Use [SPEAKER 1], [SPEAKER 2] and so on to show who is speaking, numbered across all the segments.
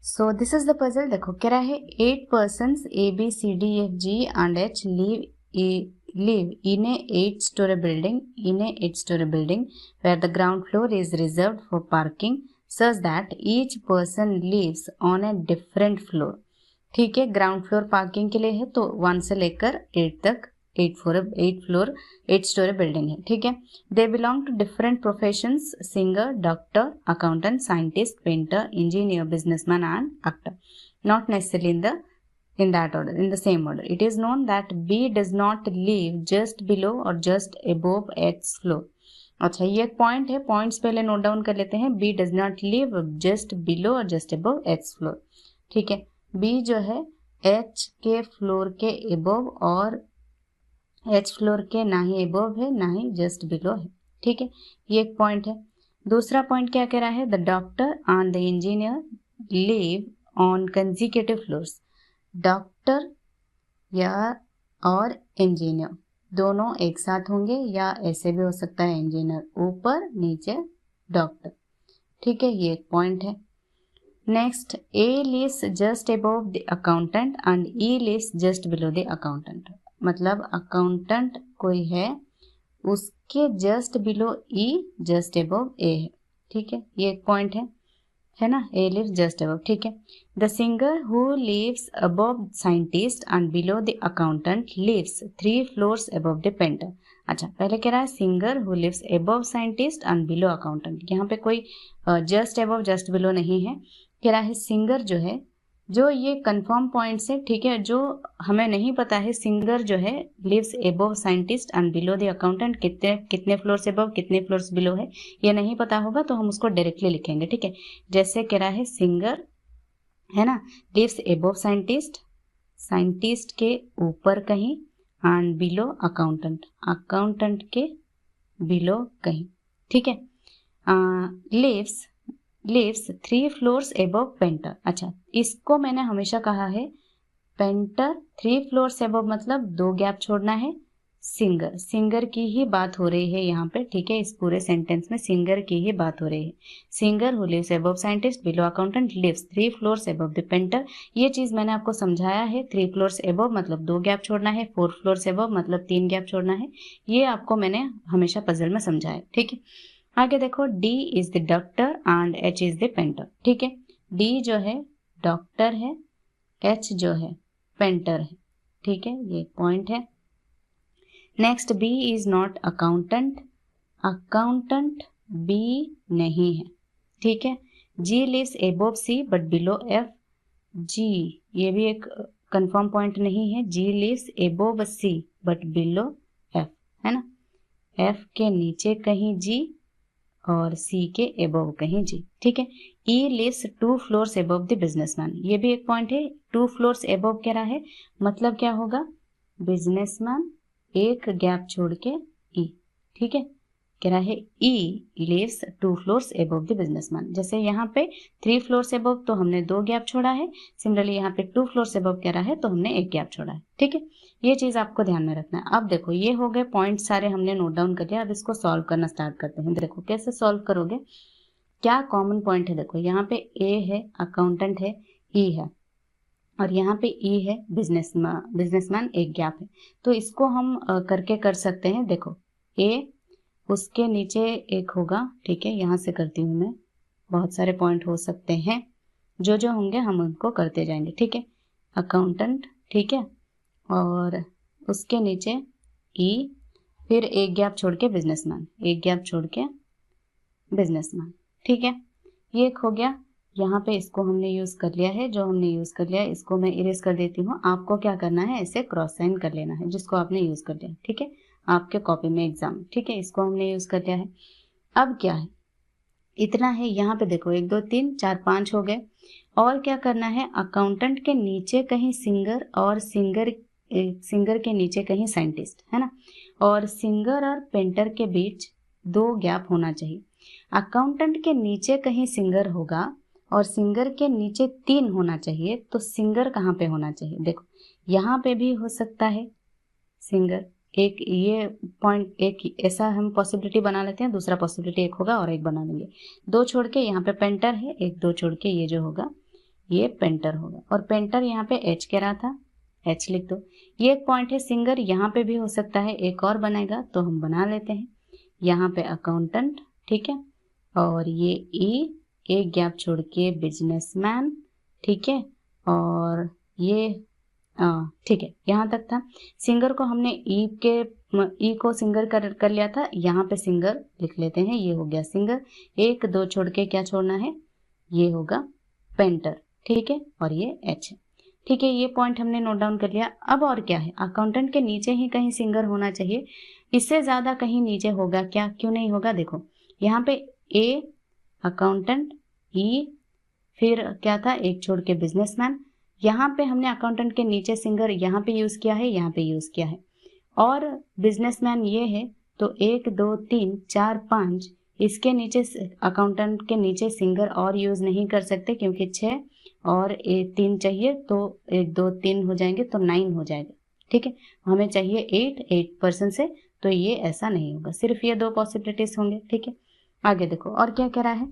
[SPEAKER 1] So this is the puzzle. देखो कह रहा है 8 persons A B C D F G and H live in a 8-story building where the ground floor is reserved for parking such that each person lives on a different floor। ठीक है, ground floor parking के लिए है तो 1 से लेकर 8 तक 8 story building है। ठीक है, they belong to different professions, singer, doctor, accountant, scientist, painter, engineer, businessman and actor. Not necessarily in that order, in the same order. It is known that B does not live just below or just above H floor। अच्छा, ये एक point है, points पहले note down कर लेते हैं। B does not live just below or just above H floor। ठीक है, B जो है H के फ्लोर के एबव और H फ्लोर के ना ही एबव है ना ही जस्ट बिलो है। ठीक है, ये एक पॉइंट है। दूसरा पॉइंट क्या कह रहा है, the doctor and the engineer live on consecutive floors. Doctor या और इंजीनियर दोनों एक साथ होंगे या ऐसे भी हो सकता है, इंजीनियर ऊपर नीचे डॉक्टर। ठीक है, ये एक पॉइंट है। Next, A lives just above the accountant and E lives just below the accountant. मतलब अकाउंटेंट कोई है, उसके just below E, just above A है। ठीक है, ये एक पॉइंट है ना, ए लिव्स जस्ट अबव। ठीक है, the singer who lives above scientist and below the accountant lives 3 floors above the painter. अच्छा, पहले कह रहा है singer who lives above scientist and below accountant. यहाँ पे कोई जस्ट अबव जस्ट बिलो नहीं है। कह रहा है सिंगर जो है, जो ये कंफर्म पॉइंट्स है। ठीक है, जो हमें नहीं पता है, सिंगर जो है lives above scientist and below the accountant, कितने कितने फ्लोर्स अबव कितने फ्लोर्स बिलो है, ये नहीं पता होगा तो हम उसको डायरेक्टली लिखेंगे। ठीक है, जैसे कह रहा है सिंगर है ना, लिव्स अबव साइंटिस्ट, साइंटिस्ट के ऊपर कहीं, एंड बिलो अकाउंटेंट, अकाउंटेंट के बिलो कहीं। ठीक है, लिव्स 3 floors above पेंटर। अच्छा, इसको मैंने हमेशा कहा है, पेंटर 3 floors above मतलब 2 गैप छोड़ना है। सिंगर की ही बात हो रही है यहाँ पे। ठीक है, इस पूरे सेंटेंस में सिंगर की ही बात हो रही है। Singer who lives above scientist below accountant lives 3 floors above the painter. ये चीज मैंने आपको समझाया है। 3 floors above मतलब 2 गैप छोड़ना है, 4 floors above मतलब 3 गैप छोड़ना है। ये आपको मैंने हमेशा पजल में समझाया। ठीक है, आगे देखो, D is the doctor and H is the painter. ठीक है, D जो है डॉक्टर है, H जो है पेंटर है। ठीक है, ये पॉइंट है। Next, B is not accountant, accountant B नहीं है। ठीक है, G lives above C but below F। G ये भी एक कंफर्म पॉइंट नहीं है। G lives above C but below F, है ना, F के नीचे कहीं G और C के अबव कहीं G। ठीक है, E lives 2 floors above the businessman. ये भी एक पॉइंट है। 2 floors above कह रहा है, मतलब क्या होगा, बिजनेसमैन एक गैप छोड़ के E। ठीक है, कह रहा है E lives 2 floors above the businessman. जैसे यहाँ पे 3 floors above तो हमने 2 गैप छोड़ा है, सिमिलरली यहाँ पे 2 floors above कह रहा है तो हमने 1 गैप छोड़ा है। ठीक है, ये चीज आपको ध्यान में रखना है। अब देखो, ये हो गए पॉइंट सारे हमने नोट डाउन कर लिया। अब इसको सॉल्व करना स्टार्ट करते हैं। देखो कैसे सॉल्व करोगे, क्या कॉमन पॉइंट है। देखो यहाँ पे ए है, अकाउंटेंट है, ई है, और यहाँ पे ई है, बिजनेसमैन एक गैप है। तो इसको हम करके कर सकते हैं। देखो, ए उसके नीचे एक होगा। ठीक है, यहाँ से करती हूँ मैं, बहुत सारे पॉइंट हो सकते हैं, जो जो होंगे हम उनको करते जाएंगे। ठीक है, अकाउंटेंट, ठीक है, और उसके नीचे ई, फिर एक गैप छोड़ के बिजनेसमैन, एक गैप छोड़ के बिजनेसमैन। ठीक है, ये एक हो गया। यहाँ पे इसको हमने यूज कर लिया है। जो हमने यूज कर लिया इसको मैं इरेज कर देती हूँ। आपको क्या करना है, ऐसे क्रॉस साइन कर लेना है जिसको आपने यूज कर लिया। ठीक है, आपके कॉपी में एग्जाम। ठीक है, इसको हमने यूज कर लिया है। अब क्या है, इतना है। यहाँ पे देखो 1 2 3 4 5 हो गए। और क्या करना है, अकाउंटेंट के नीचे कहीं सिंगर, और सिंगर के नीचे कहीं साइंटिस्ट, है ना, और सिंगर और पेंटर के बीच 2 गैप होना चाहिए। अकाउंटेंट के नीचे कहीं सिंगर होगा और सिंगर के नीचे 3 होना चाहिए, तो सिंगर कहाँ पे होना चाहिए। देखो यहाँ पे भी हो सकता है सिंगर, एक ये पॉइंट, एक ऐसा हम पॉसिबिलिटी बना लेते हैं। दूसरा पॉसिबिलिटी एक होगा और एक बना लेंगे। 2 छोड़ के यहाँ पे पेंटर है, 1 2 छोड़ के ये जो होगा ये पेंटर होगा। और पेंटर यहाँ पे एच कह रहा था, एच लिख दो। ये एक पॉइंट है, सिंगर यहाँ पे भी हो सकता है, एक और बनेगा तो हम बना लेते हैं। यहाँ पे अकाउंटेंट, ठीक है, और ये ई, एक गैप छोड़ के बिजनेसमैन, ठीक है, और ये ठीक है, यहाँ तक था। सिंगर को हमने ई को सिंगर कर लिया था, यहाँ पे सिंगर लिख लेते हैं, ये हो गया सिंगर। एक दो छोड़ के क्या छोड़ना है, ये होगा पेंटर, ठीक है, और ये एच है, ठीक है। ये पॉइंट हमने नोट डाउन कर लिया। अब और क्या है, अकाउंटेंट के नीचे ही कहीं सिंगर होना चाहिए, इससे ज्यादा कहीं नीचे होगा क्या, क्यों नहीं होगा, देखो यहाँ पे ए अकाउंटेंट, ई, फिर क्या था, एक छोड़ के बिजनेसमैन। यहाँ पे हमने अकाउंटेंट के नीचे सिंगर यहाँ पे यूज किया है, यहाँ पे यूज किया है, और बिजनेसमैन ये है, तो 1 2 3 4 5, इसके नीचे अकाउंटेंट के नीचे सिंगर और यूज नहीं कर सकते, क्योंकि 6 और 3 चाहिए, तो 1 2 3 हो जाएंगे तो 9 हो जाएगा, ठीक है। हमें चाहिए 8% से, तो ये ऐसा नहीं होगा, सिर्फ ये 2 पॉसिबिलिटीज होंगे, ठीक है। आगे देखो और क्या कह रहा है,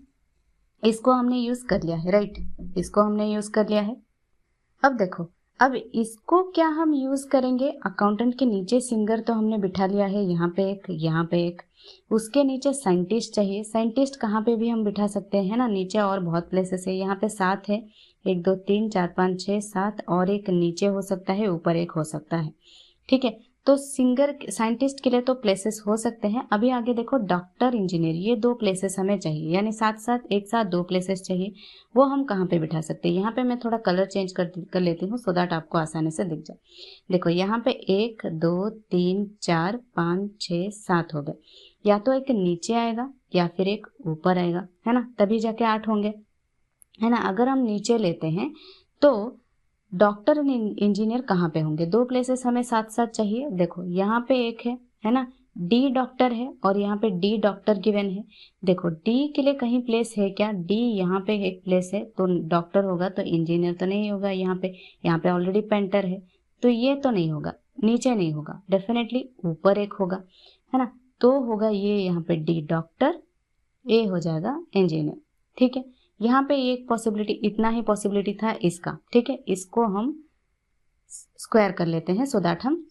[SPEAKER 1] इसको हमने यूज कर लिया है, राइट, इसको हमने यूज कर लिया है। अब देखो, अब इसको क्या हम यूज करेंगे, अकाउंटेंट के नीचे सिंगर तो हमने बिठा लिया है, यहाँ पे एक, यहाँ पे एक, उसके नीचे साइंटिस्ट चाहिए। साइंटिस्ट कहाँ पे भी हम बिठा सकते हैं ना, नीचे और बहुत प्लेसेस है, यहाँ पे 7 है, 1 2 3 4 5 6 7, और एक नीचे हो सकता है, ऊपर एक हो सकता है, ठीक है। तो सिंगर साइंटिस्ट के लिए तो प्लेसेस हो सकते हैं। अभी आगे देखो, डॉक्टर इंजीनियर, ये 2 प्लेसेस हमें चाहिए, यानी साथ साथ एक साथ 2 प्लेसेस चाहिए। वो हम कहाँ पे बिठा सकते हैं, यहाँ पे मैं थोड़ा कलर चेंज कर लेती हूँ, सो दैट आपको आसानी से दिख जाए। देखो यहाँ पे 1 2 3 4 5 6 7 हो गए, या तो एक नीचे आएगा या फिर एक ऊपर आएगा, है ना, तभी जाके 8 होंगे, है ना। अगर हम नीचे लेते हैं तो डॉक्टर इंजीनियर कहाँ पे होंगे, 2 प्लेसेस हमें साथ साथ चाहिए। देखो यहाँ पे एक है ना, डी डॉक्टर है, और यहाँ पे डी डॉक्टर गिवन है। देखो डी के लिए कहीं प्लेस है क्या, डी यहाँ पे एक प्लेस है, तो डॉक्टर होगा, तो इंजीनियर तो नहीं होगा। यहाँ पे ऑलरेडी पेंटर है, तो ये तो नहीं होगा, नीचे नहीं होगा, डेफिनेटली ऊपर एक होगा, है ना, तो होगा ये यहाँ पे डी डॉक्टर, ए हो जाएगा इंजीनियर, ठीक है। यहाँ पे एक पॉसिबिलिटी, इतना ही पॉसिबिलिटी था इसका, ठीक है, इसको हम स्क्वायर कर लेते हैं, सो दैट हम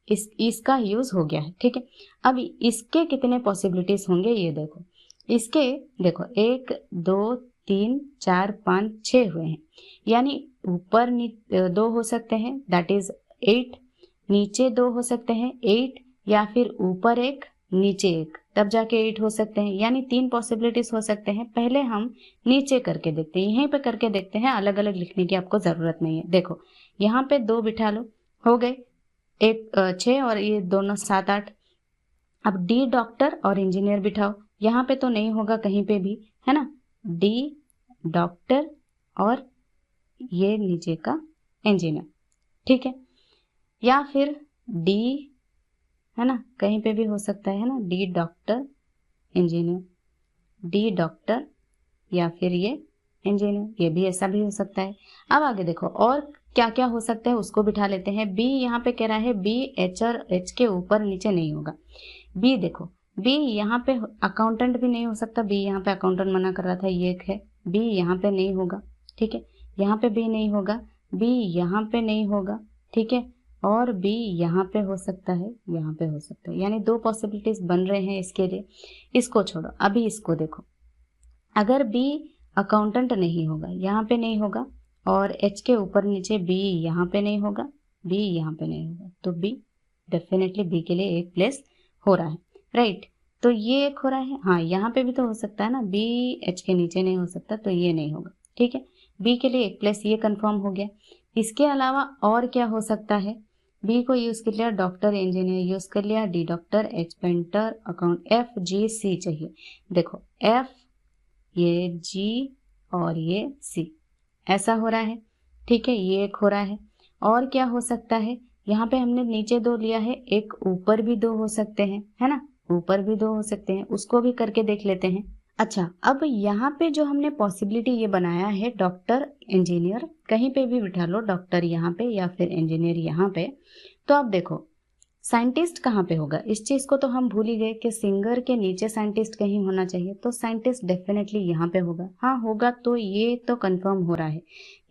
[SPEAKER 1] इसका यूज हो गया है, ठीक है। अब इसके कितने पॉसिबिलिटीज होंगे, ये देखो, इसके देखो 1 2 3 4 5 6 हुए हैं, यानी ऊपर 2 हो सकते हैं, दैट इज 8, नीचे 2 हो सकते हैं 8, या फिर ऊपर एक नीचे एक, तब जाके 8 हो सकते हैं, यानी 3 पॉसिबिलिटीज हो सकते हैं। पहले हम नीचे करके देखते हैं, यहीं पे करके देखते हैं, अलग अलग लिखने की आपको जरूरत नहीं है। देखो यहाँ पे 2 बिठा लो, हो गए, एक 6 और ये दोनों 7 8। अब डी डॉक्टर और इंजीनियर बिठाओ, यहाँ पे तो नहीं होगा कहीं पे भी, है ना, डी डॉक्टर और ये नीचे का इंजीनियर, ठीक है, या फिर डी, है ना, कहीं पे भी हो सकता है ना, D doctor engineer, D doctor या फिर ये इंजीनियर, ये भी ऐसा भी हो सकता है। अब आगे देखो और क्या क्या हो सकता है, उसको बिठा लेते हैं। बी यहाँ पे कह रहा है, बी एच और एच के ऊपर नीचे नहीं होगा। बी देखो, बी यहाँ पे अकाउंटेंट भी नहीं हो सकता, बी यहाँ पे अकाउंटेंट मना कर रहा था, ये एक है, बी यहाँ पे नहीं होगा, ठीक है, यहाँ पे बी नहीं होगा, बी यहाँ पे नहीं होगा, ठीक है, और बी यहाँ पे हो सकता है, यहाँ पे हो सकता है, यानी 2 पॉसिबिलिटीज बन रहे हैं इसके लिए। इसको छोड़ो, अभी इसको देखो, अगर बी अकाउंटेंट नहीं होगा, यहाँ पे नहीं होगा, और एच के ऊपर नीचे बी यहाँ पे नहीं होगा, बी यहाँ पे नहीं होगा, तो बी डेफिनेटली बी के लिए एक प्लेस हो रहा है, राइट। तो ये एक हो रहा है, हाँ यहाँ पे भी तो हो सकता है ना, बी एच के नीचे नहीं हो सकता, तो ये नहीं होगा, ठीक है, बी के लिए एक प्लेस, ये कंफर्म हो गया। इसके अलावा और क्या हो सकता है, बी को यूज कर लिया, डॉक्टर इंजीनियर यूज कर लिया, D doctor, H painter, account, F G C चाहिए। देखो एफ, ये जी और ये सी, ऐसा हो रहा है, ठीक है, ये एक हो रहा है। और क्या हो सकता है, यहाँ पे हमने नीचे 2 लिया है, एक ऊपर भी 2 हो सकते हैं, है ना, ऊपर भी 2 हो सकते हैं, उसको भी करके देख लेते हैं। अच्छा, अब यहाँ पे जो हमने पॉसिबिलिटी ये बनाया है, डॉक्टर इंजीनियर, कहीं पे भी बिठा लो, डॉक्टर यहाँ पे या फिर इंजीनियर यहाँ पे, तो अब देखो साइंटिस्ट कहाँ पे होगा, इस चीज को तो हम भूल ही गए कि सिंगर के नीचे साइंटिस्ट कहीं होना चाहिए, तो साइंटिस्ट डेफिनेटली यहाँ पे होगा। हाँ होगा, तो ये तो कंफर्म हो रहा है,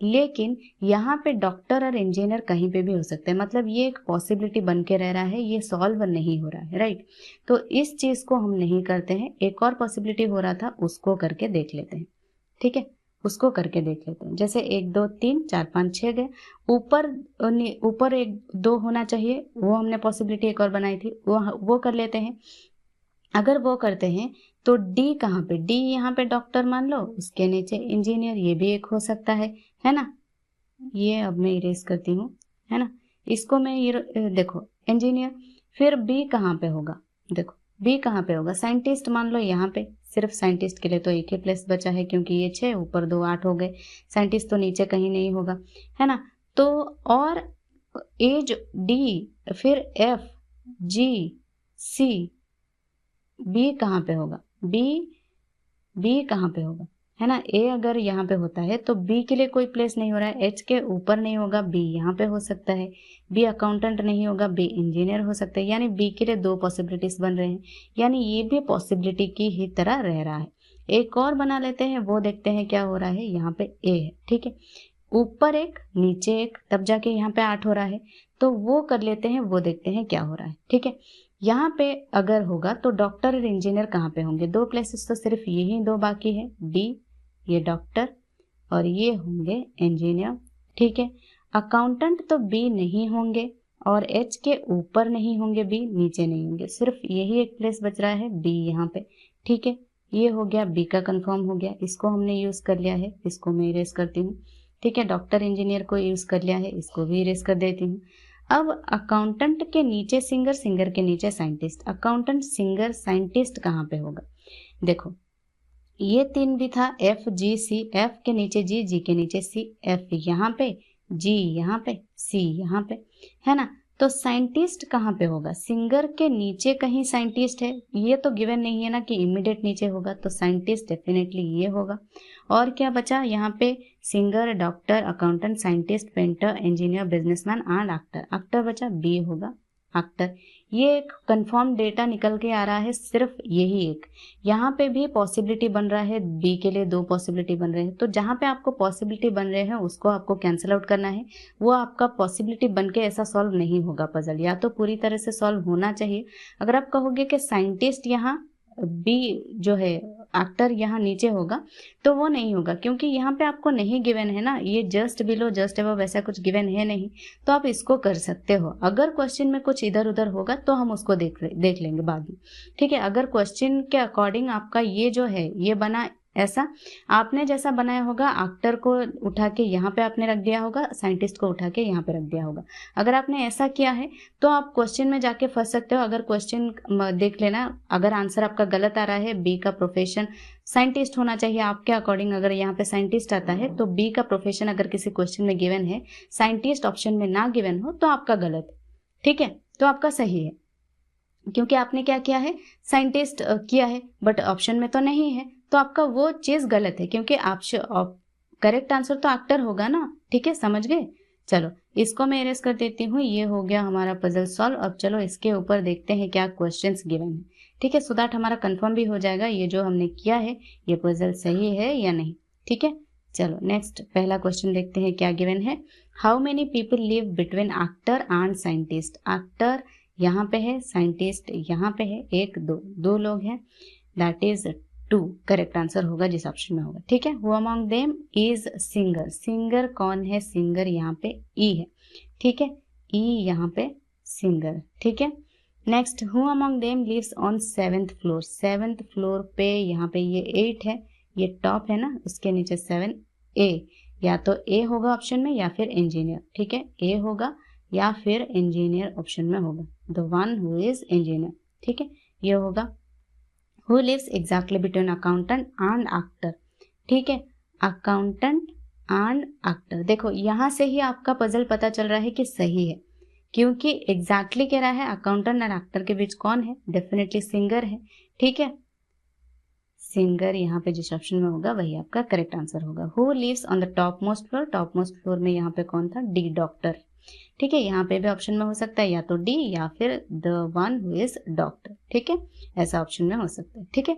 [SPEAKER 1] लेकिन यहाँ पे डॉक्टर और इंजीनियर कहीं पे भी हो सकते हैं, मतलब ये एक पॉसिबिलिटी बन के रह रहा है, ये सॉल्व नहीं हो रहा है, राइट। तो इस चीज को हम नहीं करते हैं, एक और पॉसिबिलिटी हो रहा था उसको करके देख लेते हैं, ठीक है, उसको करके देख लेते हैं। जैसे 1 2 3 4 5 6 गए, ऊपर ऊपर 1 2 होना चाहिए, वो हमने पॉसिबिलिटी एक और बनाई थी, वो कर लेते हैं। अगर वो करते हैं तो डी कहाँ पे, डी यहाँ पे डॉक्टर मान लो, उसके नीचे इंजीनियर, ये भी एक हो सकता है ना। ये अब मैं इरेज करती हूँ, है ना, इसको मैं ये देखो इंजीनियर। फिर बी कहाँ पे होगा, देखो बी कहाँ पे होगा, साइंटिस्ट मान लो यहाँ पे, सिर्फ साइंटिस्ट के लिए तो एक ही प्लेस बचा है, क्योंकि ये 6 ऊपर 2 8 हो गए, साइंटिस्ट तो नीचे कहीं नहीं होगा, है ना। तो और एज डी, फिर एफ जी सी, बी कहाँ पे होगा, बी कहाँ पे होगा, है ना। ए अगर यहाँ पे होता है तो बी के लिए कोई प्लेस नहीं हो रहा है, एच के ऊपर नहीं होगा, बी यहाँ पे हो सकता है, बी अकाउंटेंट नहीं होगा, बी इंजीनियर हो सकता है, यानी बी के लिए 2 पॉसिबिलिटीज बन रहे हैं, यानी ये भी पॉसिबिलिटी की ही तरह रह रहा है। एक और बना लेते हैं, वो देखते हैं क्या हो रहा है, यहाँ पे ए है, ठीक है, ऊपर एक नीचे एक, तब जाके यहाँ पे 8 हो रहा है, तो वो कर लेते हैं, वो देखते हैं क्या हो रहा है, ठीक है। यहाँ पे अगर होगा तो डॉक्टर और इंजीनियर कहाँ पे होंगे, 2 प्लेसेस तो सिर्फ यही 2 बाकी है, डी ये डॉक्टर और ये होंगे इंजीनियर, ठीक है। अकाउंटेंट तो बी नहीं होंगे और एच के ऊपर नहीं होंगे, बी नीचे नहीं होंगे, सिर्फ यही एक प्लेस बच रहा है बी यहाँ पे, ठीक है। ये हो गया, बी का कंफर्म हो गया, इसको हमने यूज कर लिया है, इसको मैं इरेज करती हूँ, ठीक है। डॉक्टर इंजीनियर को यूज कर लिया है, इसको भी इरेज कर देती हूँ। अब अकाउंटेंट के नीचे सिंगर, सिंगर के नीचे साइंटिस्ट, अकाउंटेंट सिंगर साइंटिस्ट कहाँ पे होगा, देखो ये 3 भी था, एफ जी सी, एफ के नीचे जी, जी के नीचे सी, एफ यहाँ पे, जी यहाँ पे, सी यहाँ पे, है ना। तो साइंटिस्ट कहाँ पे होगा, सिंगर के नीचे कहीं साइंटिस्ट है, ये तो गिवन नहीं है ना कि इमीडिएट नीचे होगा, तो साइंटिस्ट डेफिनेटली ये होगा। और क्या बचा यहाँ पे, singer, doctor, accountant, scientist, painter, engineer, businessman and actor, actor बचा, बी होगा एक्टर। ये एक कंफर्म डेटा निकल के आ रहा है, सिर्फ यही एक, यहाँ पे भी पॉसिबिलिटी बन रहा है, बी के लिए 2 पॉसिबिलिटी बन रहे हैं, तो जहाँ पे आपको पॉसिबिलिटी बन रहे हैं उसको आपको कैंसिल आउट करना है, वो आपका पॉसिबिलिटी बन के ऐसा सॉल्व नहीं होगा पजल, या तो पूरी तरह से सॉल्व होना चाहिए। अगर आप कहोगे कि साइंटिस्ट यहाँ, बी जो है एक्टर यहाँ नीचे होगा, तो वो नहीं होगा, क्योंकि यहाँ पे आपको नहीं गिवन है ना, ये जस्ट बिलो जस्ट अबव वैसा कुछ गिवन है नहीं, तो आप इसको कर सकते हो। अगर क्वेश्चन में कुछ इधर उधर होगा तो हम उसको देख लेंगे बाद में, ठीक है। अगर क्वेश्चन के अकॉर्डिंग आपका ये जो है ये बना ऐसा, आपने जैसा बनाया होगा, एक्टर को उठा के यहाँ पे आपने रख दिया होगा, साइंटिस्ट को उठा के यहाँ पे रख दिया होगा, अगर आपने ऐसा किया है तो आप क्वेश्चन में जाके फंस सकते हो। अगर क्वेश्चन देख लेना, अगर आंसर आपका गलत आ रहा है, बी का प्रोफेशन साइंटिस्ट होना चाहिए आपके अकॉर्डिंग, अगर यहाँ पे साइंटिस्ट आता है तो बी का प्रोफेशन अगर किसी क्वेश्चन में गिवन है, साइंटिस्ट ऑप्शन में ना गिवन हो तो आपका गलत है, ठीक है, तो आपका सही है, क्योंकि आपने क्या किया है, साइंटिस्ट किया है, बट ऑप्शन में तो नहीं है, तो आपका वो चीज गलत है, क्योंकि आप करेक्ट आंसर तो एक्टर होगा ना, ठीक है, समझ गए। चलो इसको मैं इरेज कर देती हूँ, ये हो गया हमारा पजल सॉल्व। अब चलो इसके ऊपर देखते हैं क्या क्वेश्चंस गिवन है, ठीक है, सो दैट हमारा कंफर्म भी हो जाएगा ये जो हमने किया है ये पजल सही है या नहीं, ठीक है। चलो नेक्स्ट पहला क्वेश्चन देखते हैं क्या गिवन है। How many people live between actor and scientist, actor यहाँ पे है, साइंटिस्ट यहाँ पे है, 1 2 2 लोग हैं, दैट इज 2 करेक्ट आंसर होगा जिस ऑप्शन में होगा, ठीक है। Who among them is singer, singer कौन है, सिंगर यहाँ पे ई है, ठीक है, ई यहाँ पे सिंगर, ठीक है। Next, who among them lives on 7th floor, 7th floor पे यहाँ पे ये 8 है, ये टॉप है ना, उसके नीचे 7, ए, या तो ए होगा ऑप्शन में या फिर इंजीनियर, ठीक है, ए होगा या फिर इंजीनियर ऑप्शन में होगा, the one who is engineer, ठीक है, ये होगा। Who lives exactly between accountant and actor, ठीक है, अकाउंटेंट एंड एक्टर, देखो यहाँ से ही आपका पजल पता चल रहा है कि सही है, क्योंकि एग्जैक्टली कह रहा है अकाउंटेंट और एक्टर के बीच कौन है, डेफिनेटली सिंगर है, ठीक है, सिंगर यहाँ पे जिस ऑप्शन में होगा वही आपका करेक्ट आंसर होगा। Who lives on the top most floor, top most floor में यहाँ पे कौन था, डी डॉक्टर, ठीक है, यहाँ पे भी ऑप्शन में हो सकता है या तो डी या फिर the one who is doctor. ठीक है, ऐसा ऑप्शन में हो सकता है। ठीक है,